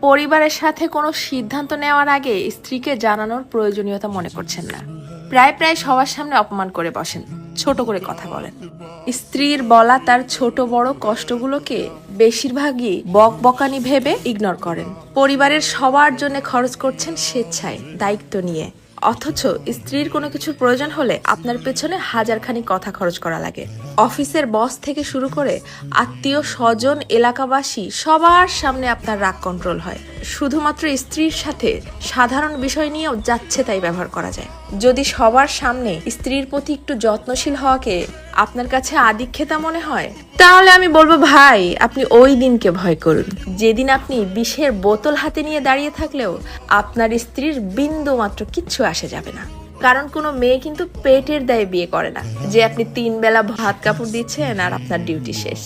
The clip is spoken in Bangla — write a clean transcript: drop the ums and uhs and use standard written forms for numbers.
পরিবারের সাথে কোনো সিদ্ধান্ত নেওয়ার আগে স্ত্রীকে জানানোর প্রয়োজনীয়তা মনে করছেন না। প্রায় প্রায় সবার সামনে অপমান করে বসেন, ছোট করে কথা বলেন। স্ত্রীর বলা তার ছোট বড় কষ্টগুলোকে বেশিরভাগই বকবকানি ভেবে ইগনোর করেন। পরিবারের সবার জন্য খরচ করছেন স্বেচ্ছায়, দায়িত্ব নিয়ে, অথচ স্ত্রীর কোনো কিছুর প্রয়োজন হলে আপনার পেছনে হাজারখানি কথা খরচ করা লাগে। অফিসের বস থেকে শুরু করে আত্মীয় স্বজন, এলাকাবাসী সবার সামনে আপনার রাগ কন্ট্রোল হয়। শুধুমাত্র স্ত্রীর সাথে সাধারণ বিষয় নিয়েও যাচ্ছে তাই ব্যবহার করা যায়। যদি সবার সামনে স্ত্রীর প্রতি একটু যত্নশীল হওয়াকে আপনার কাছে আদিক্ষেতা মনে হয়, তাহলে আমি বলবো ভাই, আপনি ওই দিনকে ভয় করুন যেদিন আপনি বিষের বোতল হাতে নিয়ে দাঁড়িয়ে থাকলেও আপনার স্ত্রীর বিন্দু মাত্র কিচ্ছু আসে যাবে না। কারণ কোনো মেয়ে কিন্তু পেটের দায়ে বিয়ে করে না যে আপনি 3 বেলা ভাত কাপড় দিচ্ছেন আর আপনার ডিউটি শেষ।